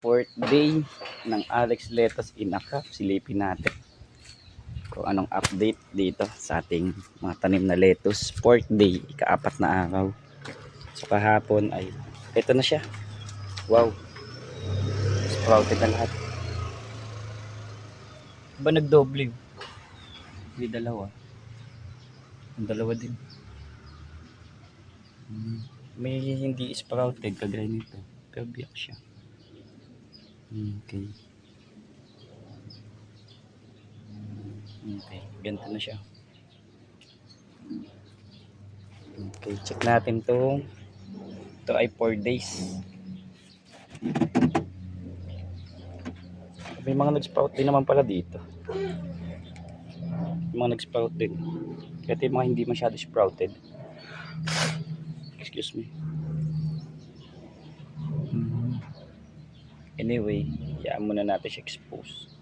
Fourth day ng Alex Letos in a Cup. Silipin natin kung anong update dito sa ating mga tanim na lettuce. Fourth day, ikaapat na araw. So kahapon ay ito na siya. Wow, sprouted na lahat. Ba nagdoble? Hindi dalawa. Ang dalawa din. May hindi sprouted kagaya nito. Pero biyak siya. Okay. Okay, ganito na siya. Okay, check natin to. Ito ay 4 days. May mga nag-sprout din naman pala dito. May mga nag-sprout din. Kasi yung mga hindi masyado sprouted. Excuse me. Anyway, hayaan muna natin siya expose.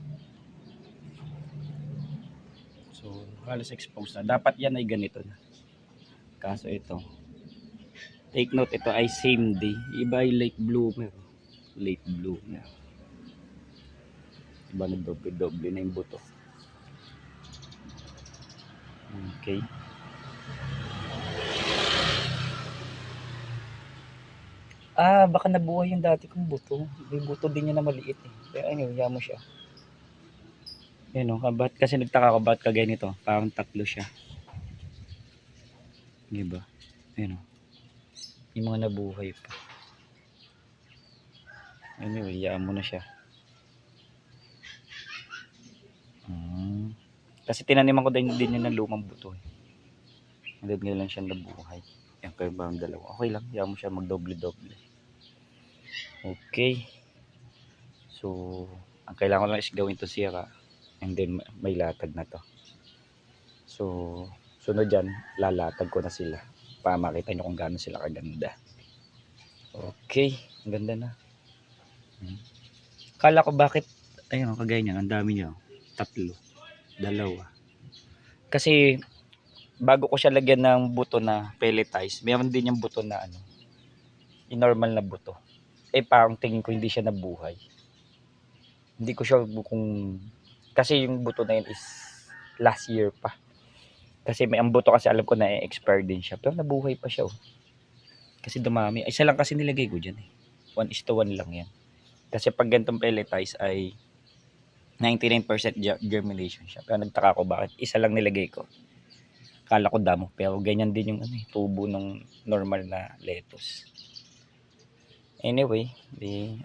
So, halos expose na. Dapat yan ay ganito na. Kaso ito. Take note, ito ay same day. Iba ay late bloomer. Late bloomer. Iba nagdoble-doble na yung buto. Okay. Baka nabuhay yung dati kong buto. May buto din niya na maliit eh. Pero ayun, hayaan mo siya. Yan o, kasi nagtaka ko ba't kagaya nito. Parang tatlo siya. Diba? Yan o. Yung mga nabuhay pa. Anyway, hayaan mo na siya. Kasi tinaniman ko din yun ng lumang buto eh. Hindi nga lang siya nabuhay. Yan kayo ba ang dalawa? Okay lang, hayaan mo siya magdoble-doble. Okay. So, ang kailangan ko lang is gawin to sira. And then may latag na to. So, sunod dyan, lalatag ko na sila. Para makita nyo kung gaano sila kaganda. Okay, ang ganda na. Kala ko bakit, ayun, kagaya niyan, ang dami niya. Tatlo, dalawa. Kasi, bago ko siya lagyan ng buto na pelletize, mayroon din yung buto na ano, yung normal na buto. Parang tingin ko hindi siya nabuhay. Hindi ko sure kung, kasi yung buto na yun is last year pa. Kasi may ang buto kasi alam ko na expire din siya. Pero nabuhay pa siya oh. Kasi dumami. Isa lang kasi nilagay ko dyan eh. 1:1 lang yan. Kasi pag ganitong pelletize ay 99% germination siya. Pero nagtaka ko bakit isa lang nilagay ko. Kala ko damo. Pero ganyan din yung tubo ng normal na lettuce. Anyway,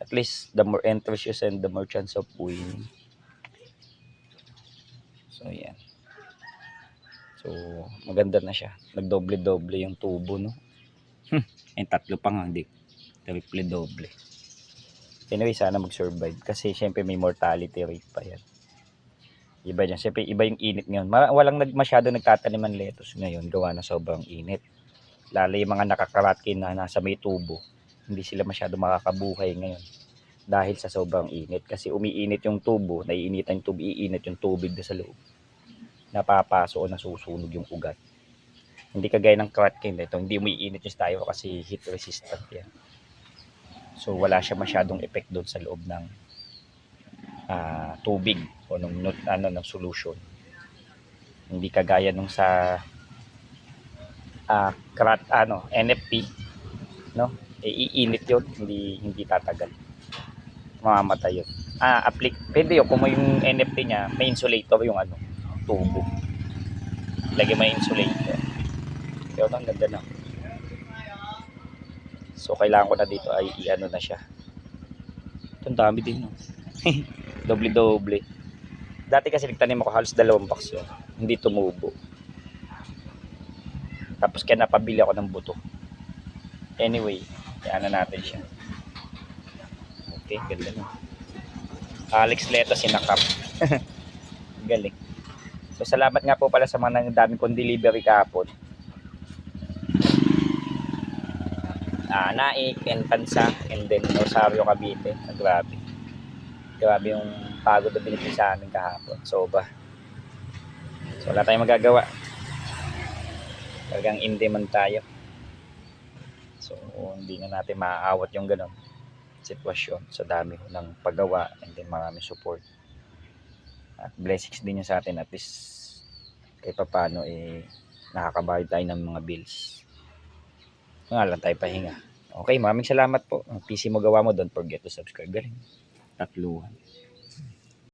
at least the more entries you send, the more chance of winning. So, yan. So, maganda na siya. Nagdoble-doble yung tubo, no? Yung tatlo pa nga, hindi. Triple-doble. Anyway, sana mag-survive. Kasi, syempre, may mortality rate pa yan. Iba dyan. Syempre, iba yung init ngayon. Walang masyado nagtataniman lettuce ngayon. Gawa na sobrang init. Lalo yung mga nakakaratkin na nasa may tubo. Hindi sila masyado makakabuhay ngayon. Dahil sa sobrang init. Kasi umiinit yung tubo. Naiinitan yung tubo. Iinit yung tubig na sa loob. Napapaso o nasusunog yung ugat. Hindi kagaya ng Kratkin ito, hindi umiinit yung styro kasi heat resistant yan. So wala siya masyadong effect doon sa loob ng tubig o ng solution. Hindi kagaya nung sa NFP, no? Iinit 'yon, hindi tatagal. Mamamatay 'yon. Pwede yun kung yung NFT niya, may insulator yung tubo. Lagyan may insulator. Pero ang ganda na. So kailangan ko na dito ay i-ano na siya. Ito ang dami din no. Doble-doble. Dati kasi nagtanim ako halos 2 box yun. Hindi tumubo. Tapos kaya napabili ako ng buto. Anyway, i-ano natin siya. Okay, ganda na. Alex Letos in a cup. Galing. So salamat nga po pala sa mga daming kong delivery kahapon. Naik and Tansa and then Rosario Cavite. Grabe yung pagod na binigay sa amin kahapon. So wala tayong magagawa. Talagang in demand tayo. So hindi na natin maaawat yung ganun. sitwasyon sa dami ho ng paggawa and then maraming support. At blessings din yun sa atin, at least kahit papaano nakakabayad tayo ng mga bills. Nga lang tayo pahinga. Okay, maraming salamat po. Ang PC mo gawa mo, don't forget to subscribe. Galing. Tatluhan.